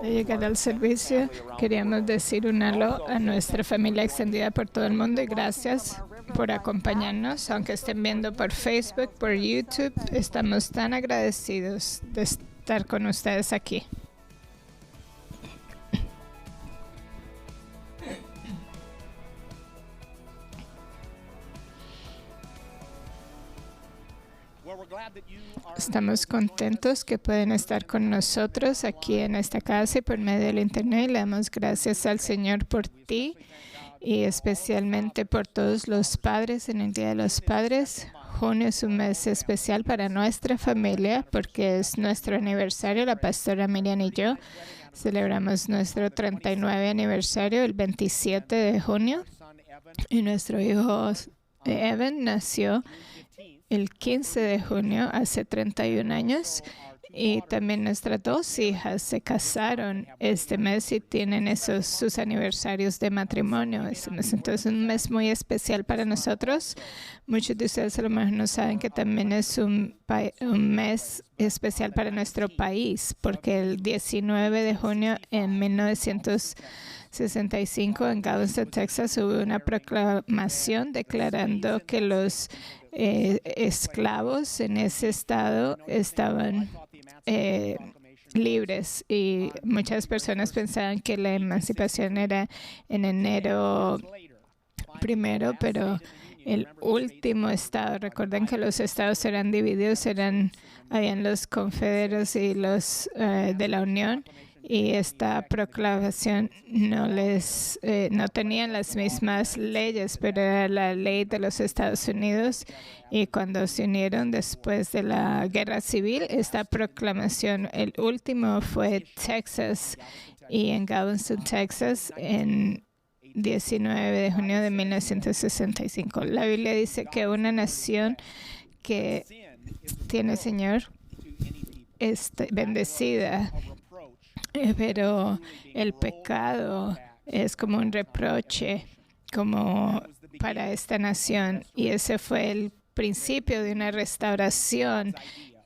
Al llegar al servicio, queríamos decir un hello a nuestra familia extendida por todo el mundo y gracias por acompañarnos. Aunque estén viendo por Facebook, por YouTube, estamos tan agradecidos de estar con ustedes aquí. Estamos contentos que pueden estar con nosotros aquí en esta casa y por medio del internet. Le damos gracias al Señor por ti y especialmente por todos los padres en el Día de los Padres. Junio es un mes especial para nuestra familia porque es nuestro aniversario. La pastora Miriam y yo celebramos nuestro 39 aniversario el 27 de junio y nuestro hijo Evan nació el 15 de junio, hace 31 años, y también nuestras dos hijas se casaron este mes y tienen sus aniversarios de matrimonio. Entonces, un mes muy especial para nosotros. Muchos de ustedes a lo mejor no saben que también es un mes especial para nuestro país, porque el 19 de junio en 1965 en Galveston, Texas, hubo una proclamación declarando que los esclavos en ese estado estaban libres y muchas personas pensaban que la emancipación era en enero 1, pero el último estado, recuerden que los estados eran divididos, habían los confederados y los de la Unión, y esta proclamación no tenían las mismas leyes, pero era la ley de los Estados Unidos. Y cuando se unieron después de la Guerra Civil, esta proclamación, el último fue Texas, y en Galveston, Texas, en 19 de junio de 1965. La Biblia dice que una nación que tiene Señor es bendecida, pero el pecado es como un reproche como para esta nación, y ese fue el principio de una restauración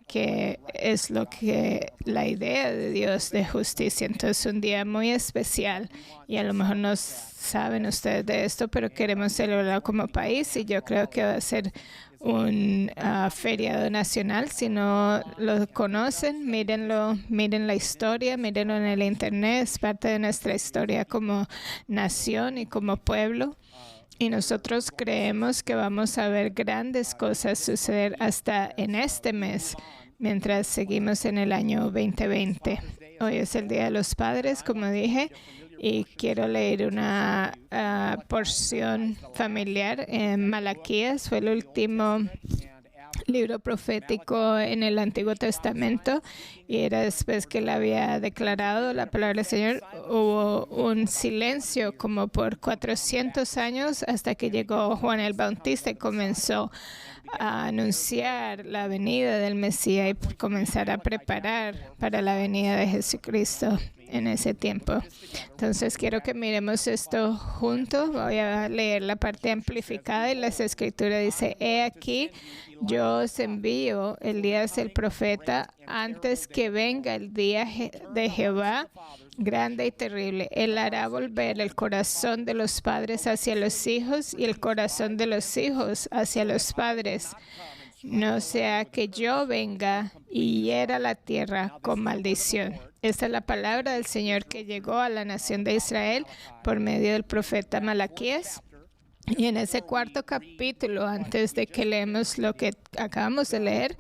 que es la idea de Dios de justicia. Entonces, un día muy especial, y a lo mejor no saben ustedes de esto, pero queremos celebrarlo como país, y yo creo que va a ser un feriado nacional. Si no lo conocen, mírenlo, miren la historia, mírenlo en el internet, es parte de nuestra historia como nación y como pueblo. Y nosotros creemos que vamos a ver grandes cosas suceder hasta en este mes, mientras seguimos en el año 2020. Hoy es el Día de los Padres, como dije, y quiero leer una porción familiar en Malaquías. Fue el último libro profético en el Antiguo Testamento, y era después que él había declarado la palabra del Señor. Hubo un silencio como por 400 años hasta que llegó Juan el Bautista y comenzó a anunciar la venida del Mesías y comenzar a preparar para la venida de Jesucristo en ese tiempo. Entonces quiero que miremos esto juntos. Voy a leer la parte amplificada, y las Escrituras dice: He aquí, yo os envío Elías el profeta antes que venga el día de Jehová grande y terrible. Él hará volver el corazón de los padres hacia los hijos y el corazón de los hijos hacia los padres, no sea que yo venga y hiera la tierra con maldición. Esta es la palabra del Señor que llegó a la nación de Israel por medio del profeta Malaquías. Y en ese cuarto capítulo, antes de que leemos lo que acabamos de leer,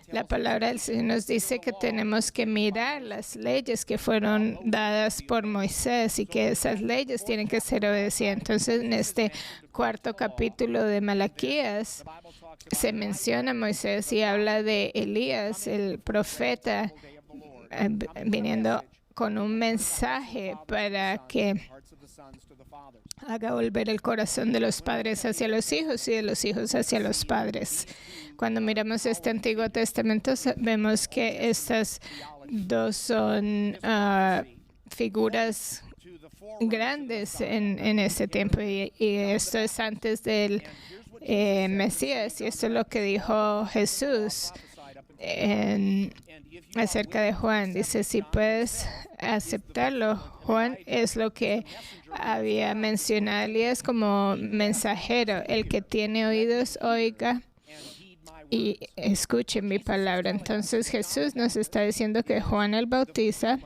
la palabra del Señor nos dice que tenemos que mirar las leyes que fueron dadas por Moisés y que esas leyes tienen que ser obedecidas. Entonces, en este cuarto capítulo de Malaquías se menciona a Moisés y habla de Elías, el profeta, viniendo con un mensaje para que haga volver el corazón de los padres hacia los hijos y de los hijos hacia los padres. Cuando miramos este Antiguo Testamento, vemos que estas dos son figuras grandes en ese tiempo, y esto es antes del Mesías, y esto es lo que dijo Jesús. acerca de Juan. Dice, si puedes aceptarlo, Juan es lo que había mencionado Elías como mensajero. El que tiene oídos, oiga y escuche mi palabra. Entonces Jesús nos está diciendo que Juan el Bautista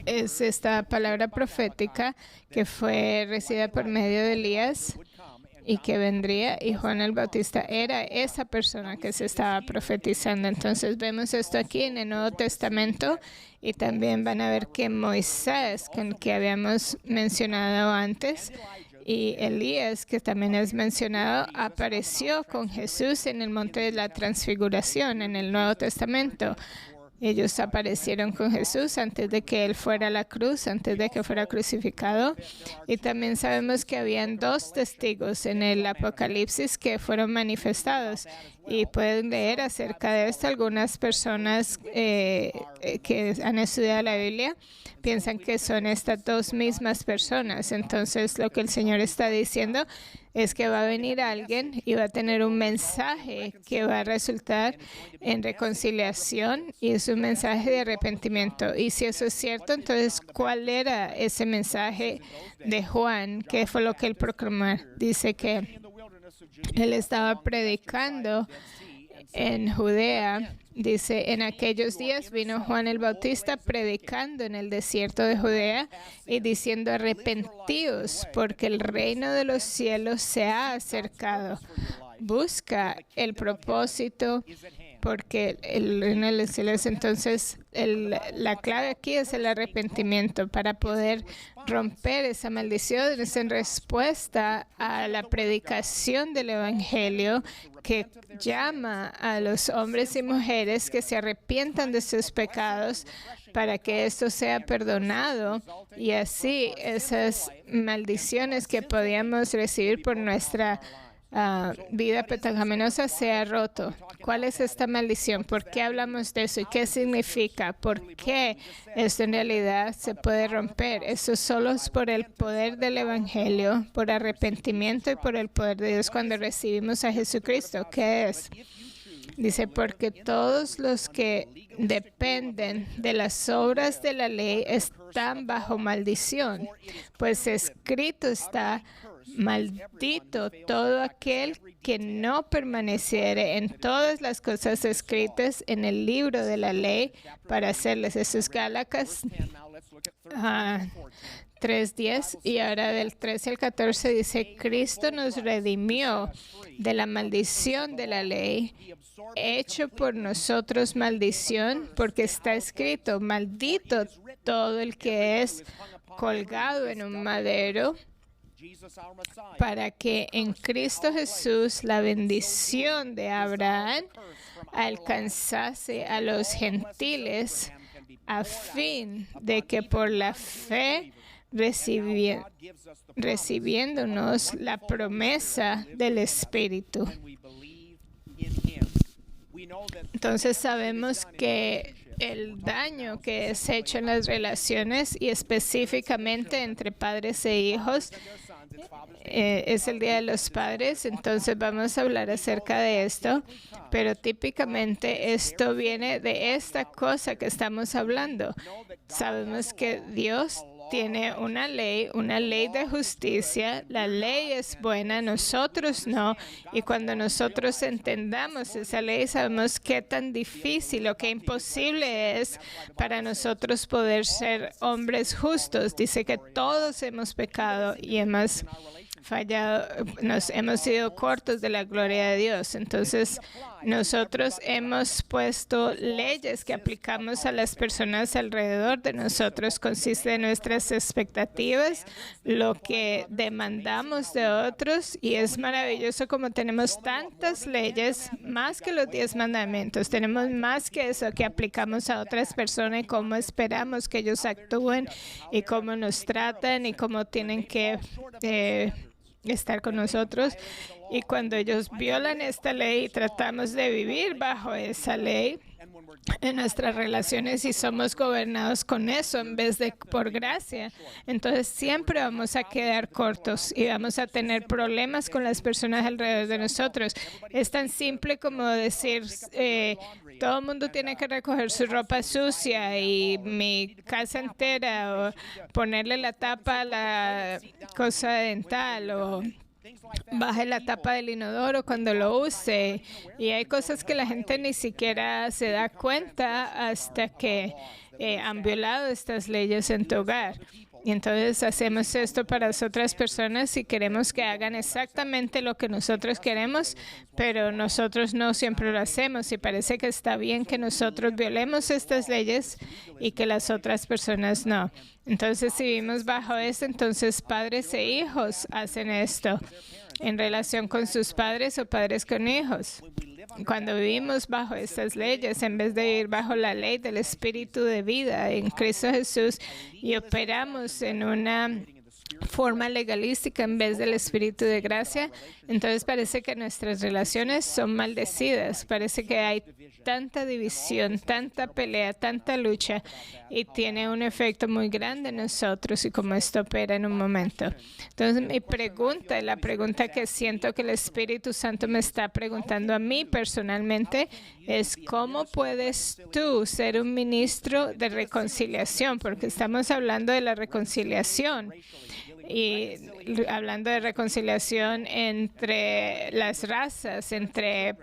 es esta palabra profética que fue recibida por medio de Elías y que vendría, y Juan el Bautista era esa persona que se estaba profetizando. Entonces vemos esto aquí en el Nuevo Testamento, y también van a ver que Moisés, con que habíamos mencionado antes, y Elías, que también es mencionado, apareció con Jesús en el Monte de la Transfiguración en el Nuevo Testamento. Ellos aparecieron con Jesús antes de que Él fuera a la cruz, antes de que fuera crucificado. Y también sabemos que habían 2 testigos en el Apocalipsis que fueron manifestados. Y pueden leer acerca de esto. Algunas personas que han estudiado la Biblia piensan que son estas 2 mismas personas. Entonces, lo que el Señor está diciendo es que va a venir alguien y va a tener un mensaje que va a resultar en reconciliación, y es un mensaje de arrepentimiento. Y si eso es cierto, entonces, ¿cuál era ese mensaje de Juan? ¿Qué fue lo que él proclamó? Dice que él estaba predicando en Judea. Dice, en aquellos días vino Juan el Bautista predicando en el desierto de Judea y diciendo, arrepentíos, porque el reino de los cielos se ha acercado. Busca el propósito, porque el reino de los cielos. Entonces, la clave aquí es el arrepentimiento para poder romper esa maldición. Es en respuesta a la predicación del Evangelio que llama a los hombres y mujeres que se arrepientan de sus pecados para que esto sea perdonado, y así esas maldiciones que podíamos recibir por nuestra vida pecaminosa sea roto. ¿Cuál es esta maldición? ¿Por qué hablamos de eso? ¿Y qué significa? ¿Por qué esto en realidad se puede romper? Eso solo es por el poder del Evangelio, por arrepentimiento y por el poder de Dios cuando recibimos a Jesucristo. ¿Qué es? Dice, porque todos los que dependen de las obras de la ley están bajo maldición, pues escrito está, maldito todo aquel que no permaneciere en todas las cosas escritas en el libro de la ley para hacerles. Eso es Gálatas 3:10, y ahora del 13 al 14 dice, Cristo nos redimió de la maldición de la ley, hecho por nosotros maldición, porque está escrito, maldito todo el que es colgado en un madero, para que en Cristo Jesús la bendición de Abraham alcanzase a los gentiles, a fin de que por la fe recibiéndonos la promesa del Espíritu. Entonces sabemos que el daño que es hecho en las relaciones, y específicamente entre padres e hijos, es el Día de los Padres. Entonces vamos a hablar acerca de esto, pero típicamente esto viene de esta cosa que estamos hablando. Sabemos que Dios tiene una ley de justicia. La ley es buena, nosotros no. Y cuando nosotros entendamos esa ley, sabemos qué tan difícil o qué imposible es para nosotros poder ser hombres justos. Dice que todos hemos pecado y hemos fallado, nos hemos sido cortos de la gloria de Dios. Entonces, nosotros hemos puesto leyes que aplicamos a las personas alrededor de nosotros. Consiste en nuestras expectativas, lo que demandamos de otros, y es maravilloso como tenemos tantas leyes, más que los 10 mandamientos. Tenemos más que eso que aplicamos a otras personas, y cómo esperamos que ellos actúen, y cómo nos tratan, y cómo tienen que estar con nosotros. Y cuando ellos violan esta ley y tratamos de vivir bajo esa ley, en nuestras relaciones y somos gobernados con eso en vez de por gracia, entonces siempre vamos a quedar cortos y vamos a tener problemas con las personas alrededor de nosotros. Es tan simple como decir, todo el mundo tiene que recoger su ropa sucia y mi casa entera, o ponerle la tapa a la cosa dental, o baje la tapa del inodoro cuando lo use. Y hay cosas que la gente ni siquiera se da cuenta hasta que han violado estas leyes en tu hogar. Y entonces hacemos esto para las otras personas y queremos que hagan exactamente lo que nosotros queremos, pero nosotros no siempre lo hacemos. Y parece que está bien que nosotros violemos estas leyes y que las otras personas no. Entonces, si vivimos bajo esto, entonces padres e hijos hacen esto en relación con sus padres o padres con hijos. Cuando vivimos bajo estas leyes, en vez de vivir bajo la ley del Espíritu de vida en Cristo Jesús, y operamos en una forma legalística en vez del Espíritu de gracia, entonces parece que nuestras relaciones son maldecidas. Parece que hay tanta división, tanta pelea, tanta lucha, y tiene un efecto muy grande en nosotros y cómo esto opera en un momento. Entonces mi pregunta, la pregunta que siento que el Espíritu Santo me está preguntando a mí personalmente, es ¿cómo puedes tú ser un ministro de reconciliación? Porque estamos hablando de la reconciliación. Y hablando de reconciliación entre las razas, entre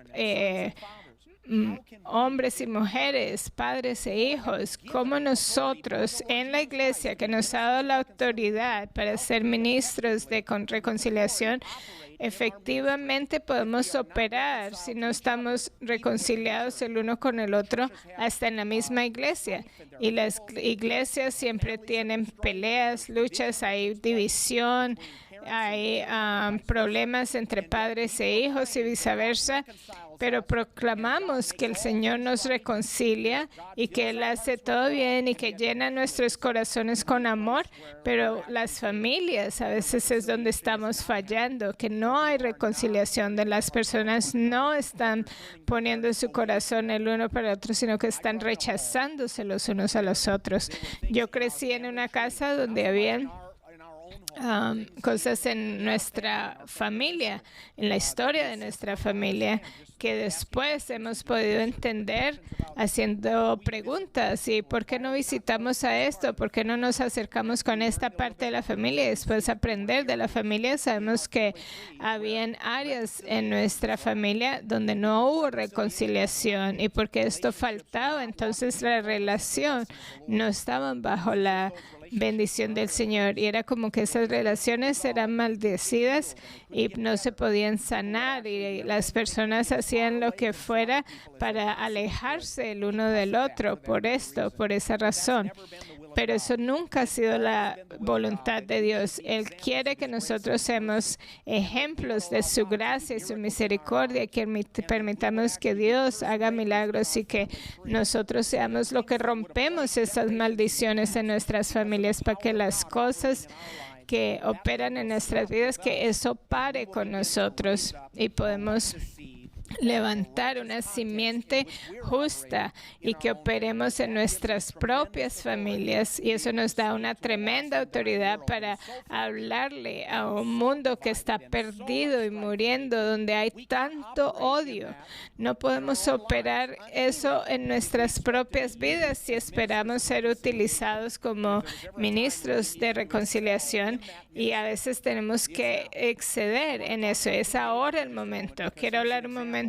hombres y mujeres, padres e hijos, como nosotros en la iglesia que nos ha dado la autoridad para ser ministros de reconciliación, efectivamente podemos operar si no estamos reconciliados el uno con el otro hasta en la misma iglesia. Y las iglesias siempre tienen peleas, luchas, hay división, hay problemas entre padres e hijos y viceversa, pero proclamamos que el Señor nos reconcilia y que Él hace todo bien y que llena nuestros corazones con amor, pero las familias a veces es donde estamos fallando, que no hay reconciliación, de las personas no están poniendo su corazón el uno para el otro, sino que están rechazándose los unos a los otros. Yo crecí en una casa donde habían cosas en nuestra familia, en la historia de nuestra familia, que después hemos podido entender haciendo preguntas. ¿Y por qué no visitamos a esto? ¿Por qué no nos acercamos con esta parte de la familia y después aprender de la familia? Sabemos que habían áreas en nuestra familia donde no hubo reconciliación, y porque esto faltaba, entonces la relación no estaban bajo la bendición del Señor, y era como que esas relaciones eran maldecidas y no se podían sanar, y las personas hacían lo que fuera para alejarse el uno del otro por esa razón. Pero eso nunca ha sido la voluntad de Dios. Él quiere que nosotros seamos ejemplos de su gracia y su misericordia, que permitamos que Dios haga milagros y que nosotros seamos lo que rompemos esas maldiciones en nuestras familias, para que las cosas que operan en nuestras vidas, que eso pare con nosotros y podemos levantar una simiente justa y que operemos en nuestras propias familias, y eso nos da una tremenda autoridad para hablarle a un mundo que está perdido y muriendo, donde hay tanto odio. No podemos operar eso en nuestras propias vidas si esperamos ser utilizados como ministros de reconciliación, y a veces tenemos que exceder en eso. Es ahora el momento. Quiero hablar un momento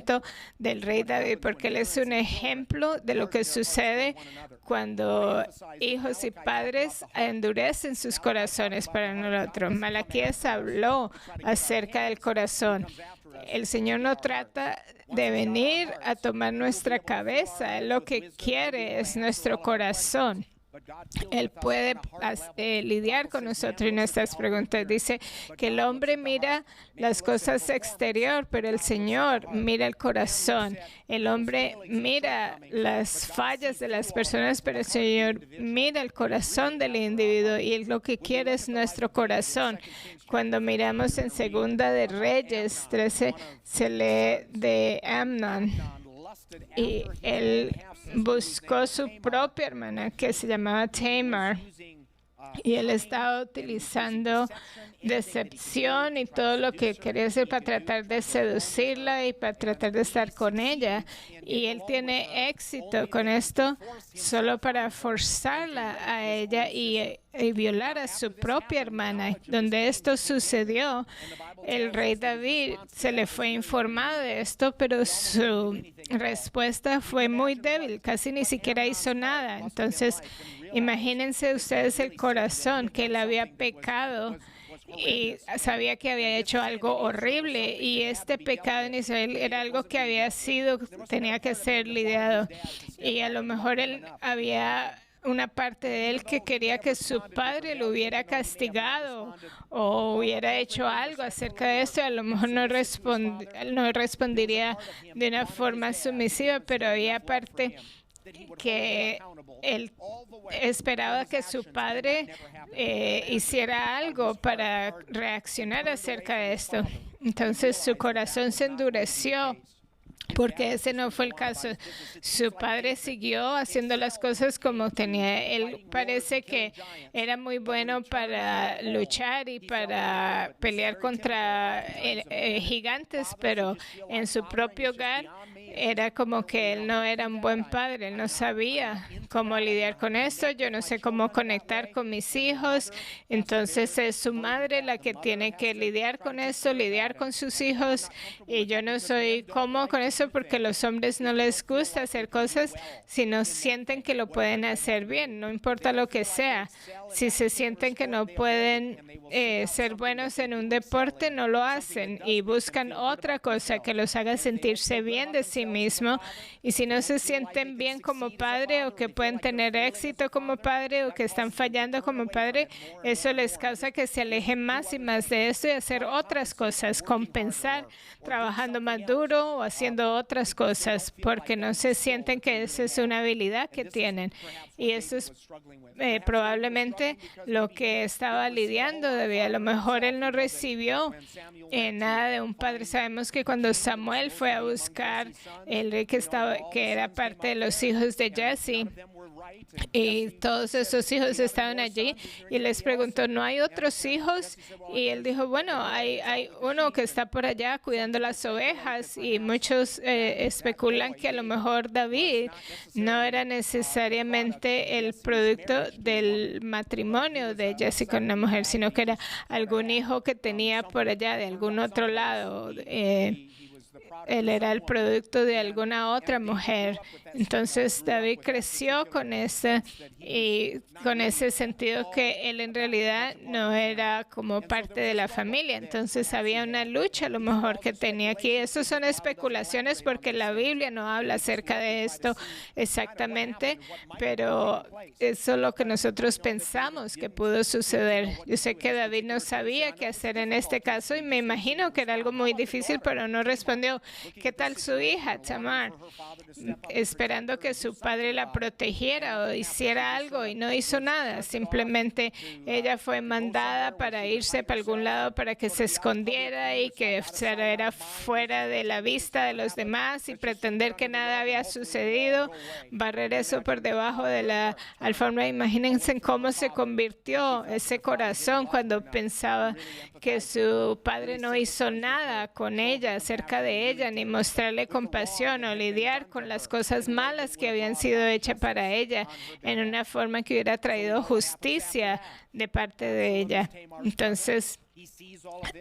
del rey David, porque él es un ejemplo de lo que sucede cuando hijos y padres endurecen sus corazones para nosotros. Malaquías habló acerca del corazón. El Señor no trata de venir a tomar nuestra cabeza. Él lo que quiere es nuestro corazón. Él puede lidiar con nosotros y nuestras preguntas. Dice que el hombre mira las cosas exterior, pero el Señor mira el corazón. El hombre mira las fallas de las personas, pero el Señor mira el corazón del individuo, y Él lo que quiere es nuestro corazón. Cuando miramos en Segunda de Reyes 13, se lee de Amnon, y él buscó su propia hermana que se llamaba Tamar. Y él estaba utilizando decepción y todo lo que quería hacer para tratar de seducirla y para tratar de estar con ella. Y él tiene éxito con esto solo para forzarla a ella y violar a su propia hermana. Donde esto sucedió, el rey David se le fue informado de esto, pero su respuesta fue muy débil, casi ni siquiera hizo nada. Entonces, imagínense ustedes el corazón, que él había pecado y sabía que había hecho algo horrible, y este pecado en Israel era algo que tenía que ser lidiado, y a lo mejor él había una parte de él que quería que su padre lo hubiera castigado o hubiera hecho algo acerca de esto. A lo mejor no respondería de una forma sumisiva, pero había parte que él esperaba que su padre hiciera algo para reaccionar acerca de esto. Entonces su corazón se endureció, porque ese no fue el caso. Su padre siguió haciendo las cosas como tenía. Él parece que era muy bueno para luchar y para pelear contra gigantes, pero en su propio hogar era como que él no era un buen padre. Él no sabía cómo lidiar con esto. Yo no sé cómo conectar con mis hijos. Entonces es su madre la que tiene que lidiar con esto, lidiar con sus hijos. Y yo no soy cómodo con eso, porque a los hombres no les gusta hacer cosas si no sienten que lo pueden hacer bien, no importa lo que sea. Si se sienten que no pueden ser buenos en un deporte, no lo hacen y buscan otra cosa que los haga sentirse bien de sí mismo. Y si no se sienten bien como padre, o que pueden tener éxito como padre, o que están fallando como padre, eso les causa que se alejen más y más de eso y hacer otras cosas, compensar trabajando más duro o haciendo otras cosas, porque no se sienten que esa es una habilidad que tienen. Y eso es probablemente lo que estaba lidiando David. A lo mejor él no recibió nada de un padre. Sabemos que cuando Samuel fue a buscar el rey que era parte de los hijos de Jesse, y todos esos hijos estaban allí, y les preguntó, ¿no hay otros hijos? Y él dijo, bueno, hay uno que está por allá cuidando las ovejas. Y muchos especulan que a lo mejor David no era necesariamente el producto del matrimonio de Jesse con una mujer, sino que era algún hijo que tenía por allá de algún otro lado. Él era el producto de alguna otra mujer. Entonces David creció con ese sentido que él en realidad no era como parte de la familia. Entonces había una lucha a lo mejor que tenía aquí. Esas son especulaciones, porque la Biblia no habla acerca de esto exactamente, pero eso es lo que nosotros pensamos que pudo suceder. Yo sé que David no sabía qué hacer en este caso, y me imagino que era algo muy difícil, pero no respondió. ¿Qué tal su hija, Tamar? Esperando que su padre la protegiera o hiciera algo, y no hizo nada. Simplemente ella fue mandada para irse para algún lado, para que se escondiera y que era fuera de la vista de los demás, y pretender que nada había sucedido, barrer eso por debajo de la alfombra. Imagínense cómo se convirtió ese corazón cuando pensaba que su padre no hizo nada con ella, cerca de ella, ni mostrarle compasión o lidiar con las cosas malas que habían sido hechas para ella en una forma que hubiera traído justicia de parte de ella. Entonces,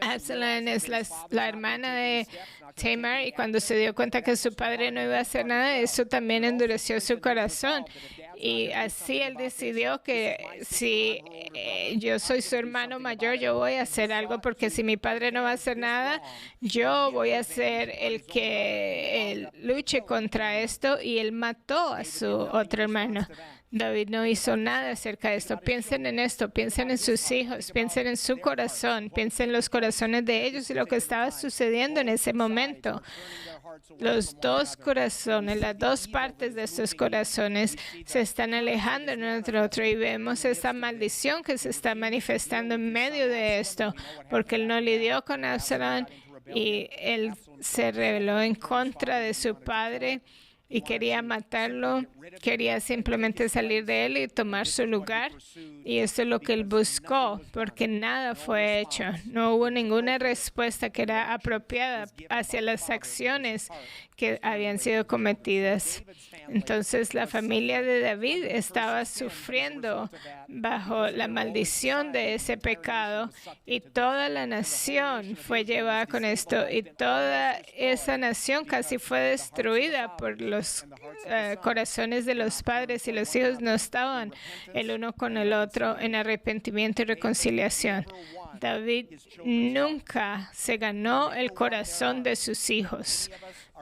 Absalom es la hermana de Tamar, y cuando se dio cuenta que su padre no iba a hacer nada, eso también endureció su corazón. Y así él decidió que si yo soy su hermano mayor, yo voy a hacer algo, porque si mi padre no va a hacer nada, yo voy a ser el que luche contra esto. Y él mató a su otro hermano. David no hizo nada acerca de esto. Piensen en esto, piensen en sus hijos, piensen en su corazón, piensen en los corazones de ellos y lo que estaba sucediendo en ese momento. Los dos corazones, las dos partes de estos corazones se están alejando uno de otro, y vemos esta maldición que se está manifestando en medio de esto, porque él no lidió con Absalón y él se rebeló en contra de su padre y quería matarlo. quería simplemente salir de él y tomar su lugar. Y esto es lo que él buscó, porque nada fue hecho. No hubo ninguna respuesta que era apropiada hacia las acciones que habían sido cometidas. Entonces la familia de David estaba sufriendo bajo la maldición de ese pecado y toda la nación fue llevada con esto y toda esa nación casi fue destruida por los corazones de los padres y los hijos no estaban el uno con el otro en arrepentimiento y reconciliación. David nunca se ganó el corazón de sus hijos.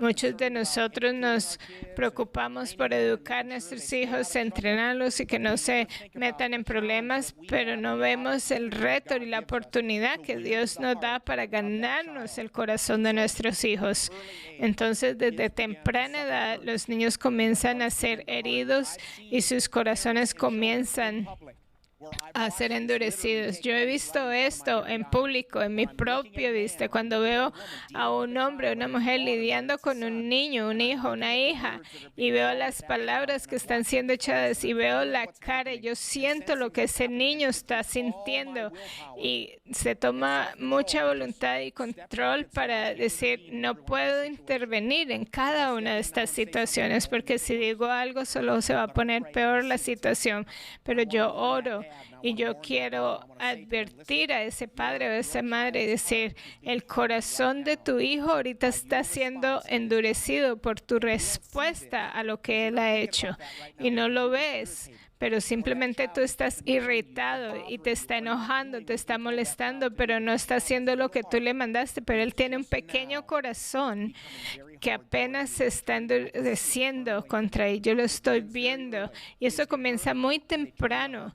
Muchos de nosotros nos preocupamos por educar a nuestros hijos, entrenarlos y que no se metan en problemas, pero no vemos el reto y la oportunidad que Dios nos da para ganarnos el corazón de nuestros hijos. Entonces, desde temprana edad, los niños comienzan a ser heridos y sus corazones comienzan a ser endurecidos. Yo he visto esto en público, en mi propia vista, cuando veo a un hombre o una mujer lidiando con un niño, un hijo, una hija, y veo las palabras que están siendo echadas y veo la cara, yo siento lo que ese niño está sintiendo y se toma mucha voluntad y control para decir, no puedo intervenir en cada una de estas situaciones, porque si digo algo solo se va a poner peor la situación, pero yo oro. Y yo quiero advertir a ese padre o a esa madre y decir, el corazón de tu hijo ahorita está siendo endurecido por tu respuesta a lo que él ha hecho. Y no lo ves, pero simplemente tú estás irritado y te está enojando, te está molestando, pero no está haciendo lo que tú le mandaste. Pero él tiene un pequeño corazón que apenas se está endureciendo contra él. Yo lo estoy viendo. Y eso comienza muy temprano.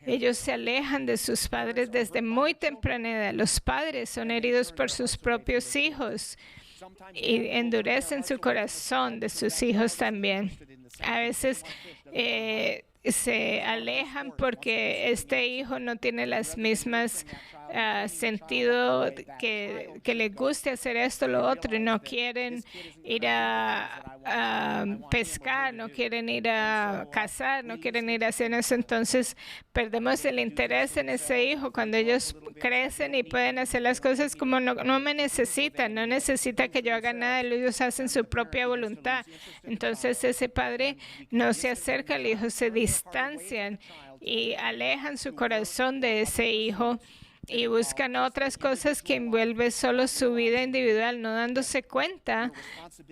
Ellos se alejan de sus padres desde muy temprana edad. Los padres son heridos por sus propios hijos y endurecen su corazón de sus hijos también. A veces se alejan porque este hijo no tiene las mismas sentido que le guste hacer esto, lo otro, y no quieren ir a pescar, no quieren ir a cazar, no quieren ir a hacer eso. Entonces perdemos el interés en ese hijo cuando ellos crecen y pueden hacer las cosas como no me necesitan, no necesita que yo haga nada, ellos hacen su propia voluntad. Entonces ese padre no se acerca al hijo, se distancian y alejan su corazón de ese hijo y buscan otras cosas que envuelven solo su vida individual, no dándose cuenta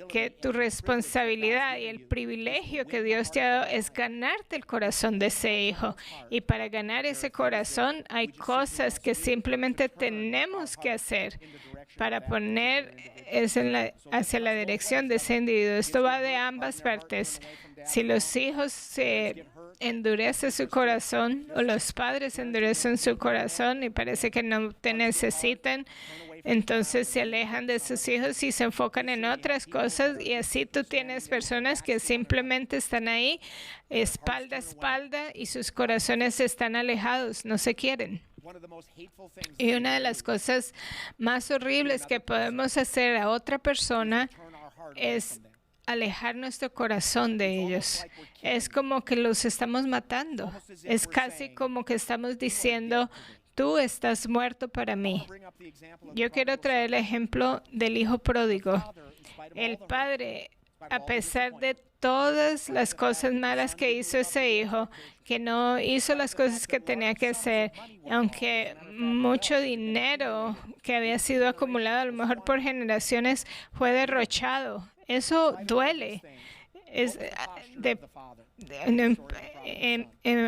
que tu responsabilidad y el privilegio que Dios te ha dado es ganarte el corazón de ese hijo. Y para ganar ese corazón hay cosas que simplemente tenemos que hacer para poner eso hacia la dirección de ese individuo. Esto va de ambas partes. Si los hijos se endurecen su corazón o los padres endurecen su corazón y parece que no te necesitan, entonces se alejan de sus hijos y se enfocan en otras cosas y así tú tienes personas que simplemente están ahí espalda a espalda y sus corazones están alejados, no se quieren. Y una de las cosas más horribles que podemos hacer a otra persona es alejar nuestro corazón de ellos. Es como que los estamos matando. Es casi como que estamos diciendo, tú estás muerto para mí. Yo quiero traer el ejemplo del hijo pródigo. El padre, a pesar de todas las cosas malas que hizo ese hijo, que no hizo las cosas que tenía que hacer, aunque mucho dinero que había sido acumulado, a lo mejor por generaciones, fue derrochado. Eso duele.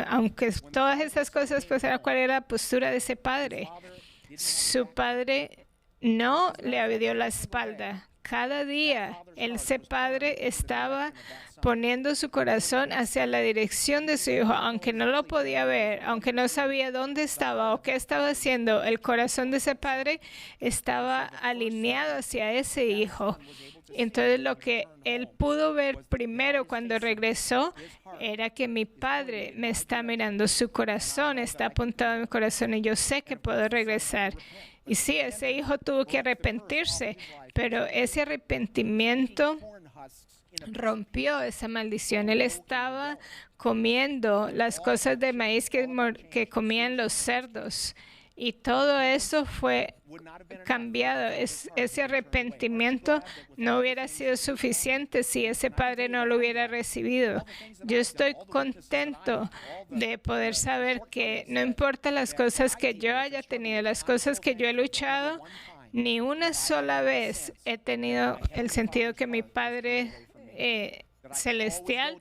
Aunque todas esas cosas pasaran, ¿cuál era la postura de ese padre? Su padre no le dio la espalda. Cada día ese padre estaba poniendo su corazón hacia la dirección de su hijo, aunque no lo podía ver, aunque no sabía dónde estaba o qué estaba haciendo, el corazón de ese padre estaba alineado hacia ese hijo. Entonces lo que él pudo ver primero cuando regresó era que mi padre me está mirando, su corazón está apuntado a mi corazón y yo sé que puedo regresar. Y sí, ese hijo tuvo que arrepentirse, pero ese arrepentimiento rompió esa maldición. Él estaba comiendo las cosas de maíz que comían los cerdos. Y todo eso fue cambiado. Ese arrepentimiento no hubiera sido suficiente si ese padre no lo hubiera recibido. Yo estoy contento de poder saber que no importa las cosas que yo haya tenido, las cosas que yo he luchado, ni una sola vez he tenido el sentido que mi Padre celestial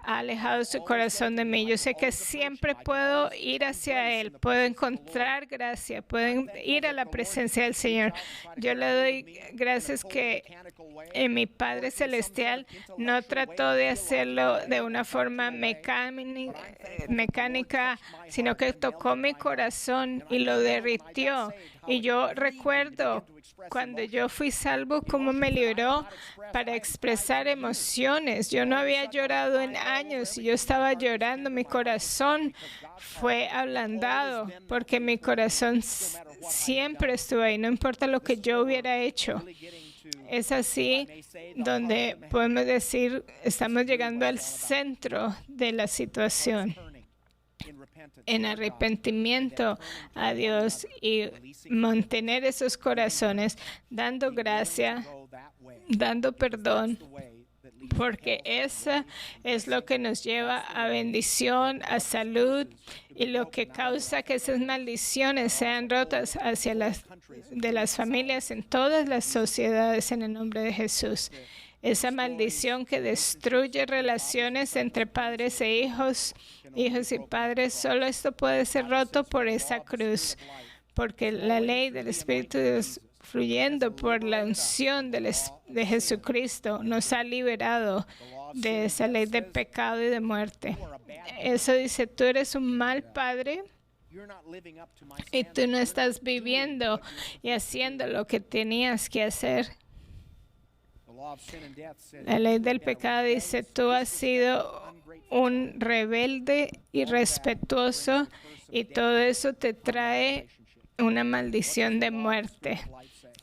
ha alejado su corazón de mí. Yo sé que siempre puedo ir hacia Él, puedo encontrar gracia, puedo ir a la presencia del Señor. Yo le doy gracias que mi Padre Celestial no trató de hacerlo de una forma mecánica, sino que tocó mi corazón y lo derritió. Y yo recuerdo cuando yo fui salvo, cómo me libró para expresar emociones. Yo no había llorado en años y yo estaba llorando. Mi corazón fue ablandado porque mi corazón siempre estuvo ahí, no importa lo que yo hubiera hecho. Es así donde podemos decir, estamos llegando al centro de la situación, en arrepentimiento a Dios y mantener esos corazones, dando gracia, dando perdón, porque eso es lo que nos lleva a bendición, a salud y lo que causa que esas maldiciones sean rotas hacia de las familias en todas las sociedades en el nombre de Jesús. Esa maldición que destruye relaciones entre padres e hijos, hijos y padres, solo esto puede ser roto por esa cruz, porque la ley del Espíritu de Dios fluyendo por la unción de Jesucristo nos ha liberado de esa ley de pecado y de muerte. Eso dice, tú eres un mal padre y tú no estás viviendo y haciendo lo que tenías que hacer. La ley del pecado dice, tú has sido un rebelde irrespetuoso y todo eso te trae una maldición de muerte.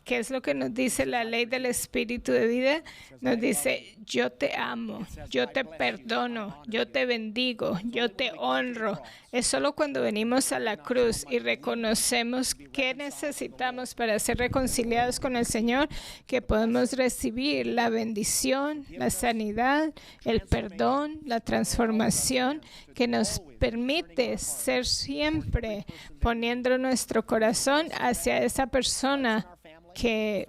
¿Qué es lo que nos dice la ley del Espíritu de vida? Nos dice, yo te amo, yo te perdono, yo te bendigo, yo te honro. Es solo cuando venimos a la cruz y reconocemos qué necesitamos para ser reconciliados con el Señor, que podemos recibir la bendición, la sanidad, el perdón, la transformación, que nos permite ser siempre poniendo nuestro corazón hacia esa persona que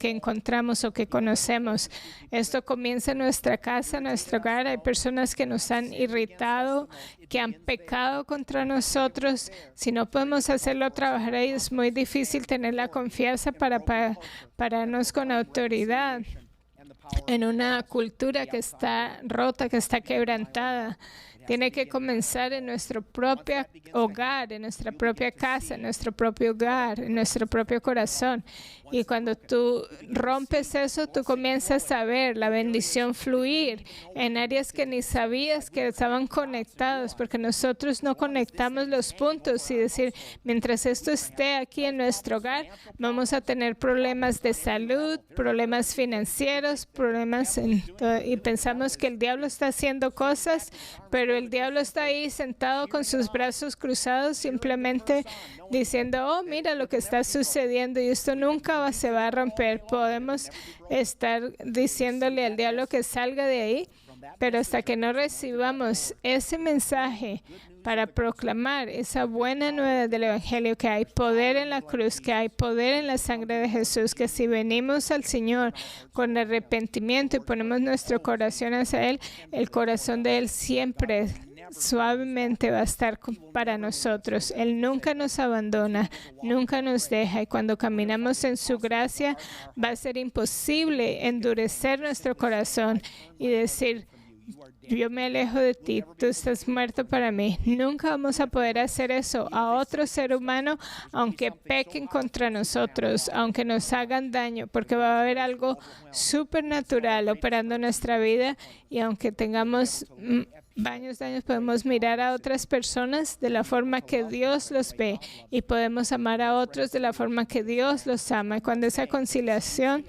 encontramos o que conocemos. Esto comienza en nuestra casa, en nuestro hogar. Hay personas que nos han irritado, que han pecado contra nosotros. Si no podemos hacerlo trabajar ahí, es muy difícil tener la confianza para pararnos con autoridad en una cultura que está rota, que está quebrantada. Tiene que comenzar en nuestro propio hogar, en nuestra propia casa, en nuestro propio hogar, en nuestro propio corazón. Y cuando tú rompes eso, tú comienzas a ver la bendición fluir en áreas que ni sabías que estaban conectados, porque nosotros no conectamos los puntos y decir, mientras esto esté aquí en nuestro hogar, vamos a tener problemas de salud, problemas financieros, problemas y pensamos que el diablo está haciendo cosas, pero el diablo está ahí sentado con sus brazos cruzados, simplemente diciendo, oh, mira lo que está sucediendo y esto nunca se va a romper. Podemos estar diciéndole al diablo que salga de ahí, pero hasta que no recibamos ese mensaje para proclamar esa buena nueva del Evangelio, que hay poder en la cruz, que hay poder en la sangre de Jesús, que si venimos al Señor con arrepentimiento y ponemos nuestro corazón hacia Él, el corazón de Él siempre suavemente va a estar para nosotros. Él nunca nos abandona, nunca nos deja, y cuando caminamos en su gracia va a ser imposible endurecer nuestro corazón y decir, yo me alejo de ti, tú estás muerto para mí. Nunca vamos a poder hacer eso a otro ser humano, aunque pequen contra nosotros, aunque nos hagan daño, porque va a haber algo supernatural operando en nuestra vida, y aunque tengamos varios daños, podemos mirar a otras personas de la forma que Dios los ve y podemos amar a otros de la forma que Dios los ama. Y cuando esa conciliación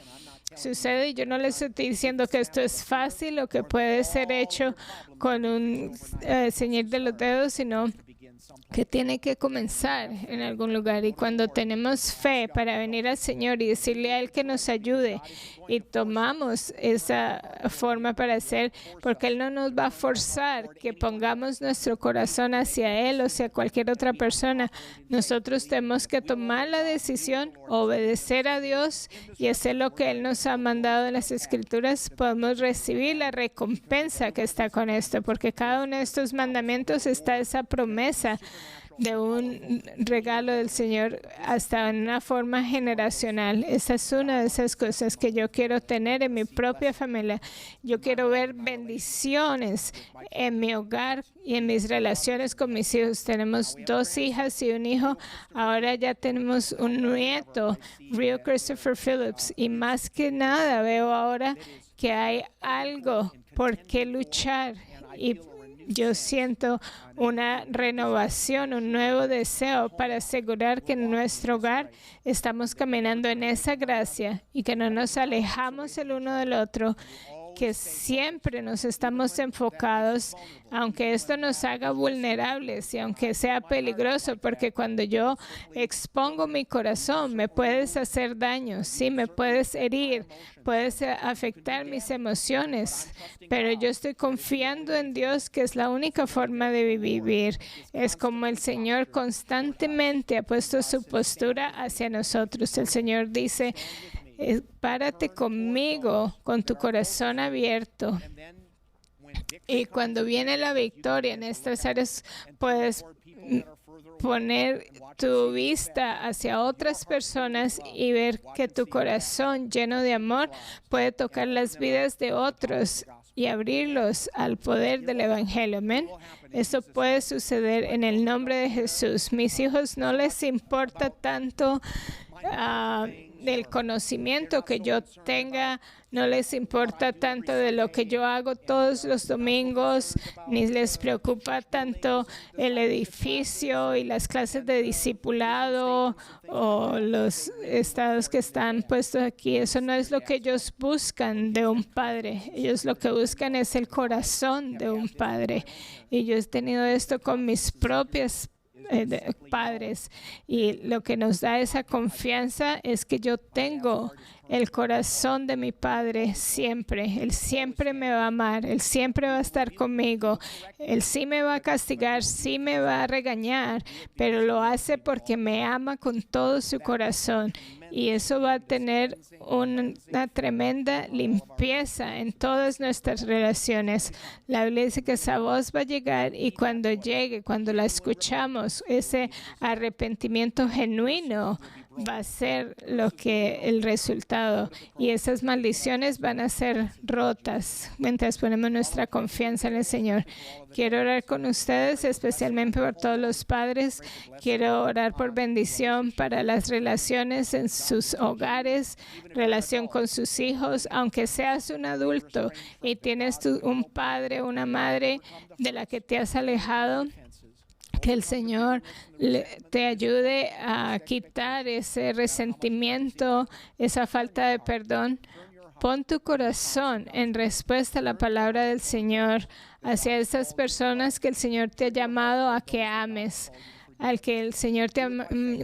sucede. Y yo no les estoy diciendo que esto es fácil o que puede ser hecho con un ceñir de los dedos, sino que tiene que comenzar en algún lugar. Y cuando tenemos fe para venir al Señor y decirle a Él que nos ayude y tomamos esa forma para hacer, porque Él no nos va a forzar que pongamos nuestro corazón hacia Él o hacia cualquier otra persona. Nosotros tenemos que tomar la decisión, obedecer a Dios y hacer lo que Él nos ha mandado en las Escrituras. Podemos recibir la recompensa que está con esto, porque cada uno de estos mandamientos está esa promesa de un regalo del Señor hasta en una forma generacional. Esa es una de esas cosas que yo quiero tener en mi propia familia. Yo quiero ver bendiciones en mi hogar y en mis relaciones con mis hijos. Tenemos 2 hijas y un hijo. Ahora ya tenemos un nieto, Rio Christopher Phillips. Y más que nada veo ahora que hay algo por qué luchar. Y yo siento una renovación, un nuevo deseo para asegurar que en nuestro hogar estamos caminando en esa gracia y que no nos alejamos el uno del otro, que siempre nos estamos enfocados, aunque esto nos haga vulnerables y aunque sea peligroso, porque cuando yo expongo mi corazón, me puedes hacer daño, sí, me puedes herir, puedes afectar mis emociones, pero yo estoy confiando en Dios, que es la única forma de vivir. Es como el Señor constantemente ha puesto su postura hacia nosotros. El Señor dice: párate conmigo con tu corazón abierto. Y cuando viene la victoria en estas áreas, puedes poner tu vista hacia otras personas y ver que tu corazón lleno de amor puede tocar las vidas de otros y abrirlos al poder del Evangelio. Amén. Eso puede suceder en el nombre de Jesús. Mis hijos no les importa tanto del conocimiento que yo tenga, no les importa tanto de lo que yo hago todos los domingos, ni les preocupa tanto el edificio y las clases de discipulado o los estados que están puestos aquí. Eso no es lo que ellos buscan de un padre. Ellos lo que buscan es el corazón de un padre. Y yo he tenido esto con mis propias padres, y lo que nos da esa confianza es que yo tengo el corazón de mi Padre siempre. Él siempre me va a amar, Él siempre va a estar conmigo. Él sí me va a castigar, sí me va a regañar, pero lo hace porque me ama con todo su corazón. Y eso va a tener una tremenda limpieza en todas nuestras relaciones. La Biblia dice que esa voz va a llegar, y cuando llegue, cuando la escuchamos, ese arrepentimiento genuino va a ser el resultado, y esas maldiciones van a ser rotas mientras ponemos nuestra confianza en el Señor. Quiero orar con ustedes, especialmente por todos los padres. Quiero orar por bendición para las relaciones en sus hogares, relación con sus hijos. Aunque seas un adulto y tienes un padre o una madre de la que te has alejado, que el Señor te ayude a quitar ese resentimiento, esa falta de perdón. Pon tu corazón en respuesta a la palabra del Señor hacia esas personas que el Señor te ha llamado a que ames, al que el Señor te ha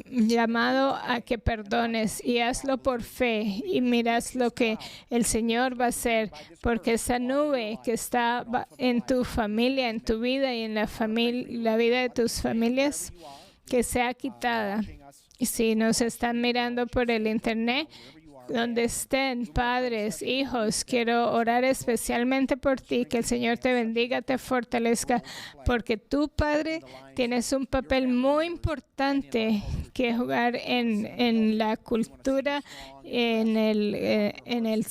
llamado a que perdones, y hazlo por fe y miras lo que el Señor va a hacer, porque esa nube que está en tu familia, en tu vida y en la vida de tus familias, que sea quitada. Y si nos están mirando por el internet, donde estén padres, hijos, quiero orar especialmente por ti, que el Señor te bendiga, te fortalezca, porque tú, Padre, tienes un papel muy importante que jugar en la cultura, en el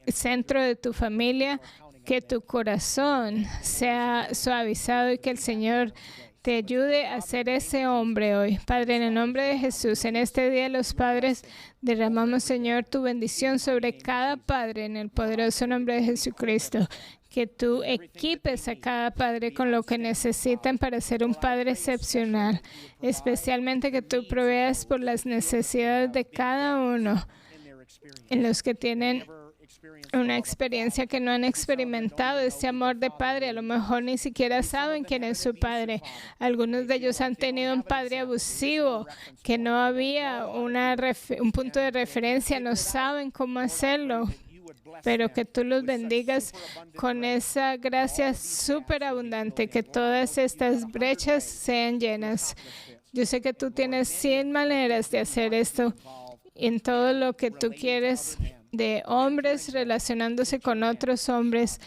centro de tu familia. Que tu corazón sea suavizado y que el Señor te ayude a ser ese hombre hoy. Padre, en el nombre de Jesús, en este día los padres derramamos, Señor, tu bendición sobre cada padre en el poderoso nombre de Jesucristo. Que tú equipes a cada padre con lo que necesitan para ser un padre excepcional. Especialmente que tú proveas por las necesidades de cada uno en los que tienen una experiencia que no han experimentado, este amor de padre. A lo mejor ni siquiera saben quién es su padre. Algunos de ellos han tenido un padre abusivo, que no había un punto de referencia, no saben cómo hacerlo. Pero que tú los bendigas con esa gracia súper abundante, que todas estas brechas sean llenas. Yo sé que tú tienes 100 maneras de hacer esto en todo lo que tú quieres, de hombres relacionándose con otros hombres,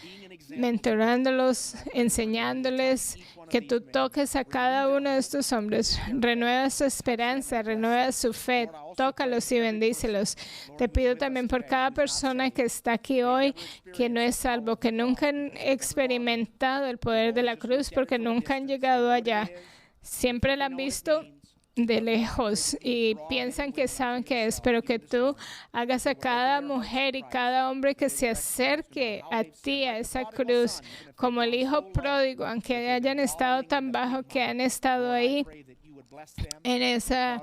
mentorándolos, enseñándoles, que tú toques a cada uno de estos hombres, renueva su esperanza, renueva su fe, tócalos y bendícelos. Te pido también por cada persona que está aquí hoy, que no es salvo, que nunca han experimentado el poder de la cruz porque nunca han llegado allá. Siempre la han visto de lejos y piensan que saben qué es, pero que tú hagas a cada mujer y cada hombre que se acerque a ti, a esa cruz, como el hijo pródigo, aunque hayan estado tan bajo, que han estado ahí en esa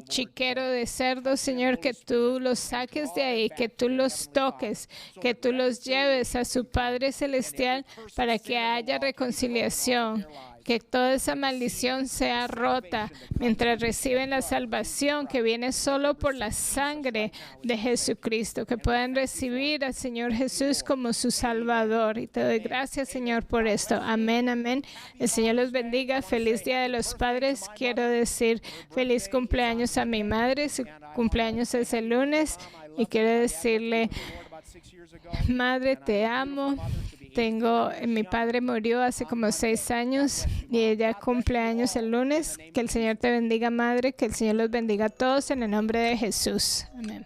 chiquero de cerdos, Señor, que tú los saques de ahí, que tú los toques, que tú los lleves a su Padre Celestial para que haya reconciliación, que toda esa maldición sea rota mientras reciben la salvación que viene solo por la sangre de Jesucristo, que puedan recibir al Señor Jesús como su Salvador. Y te doy gracias, Señor, por esto. Amén, amén. El Señor los bendiga. Feliz Día de los Padres. Quiero decir feliz cumpleaños a mi madre. Su cumpleaños es el lunes. Y quiero decirle, madre, te amo. Mi padre murió hace como 6 años y ella cumple años el lunes. Que el Señor te bendiga, madre. Que el Señor los bendiga a todos en el nombre de Jesús. Amén.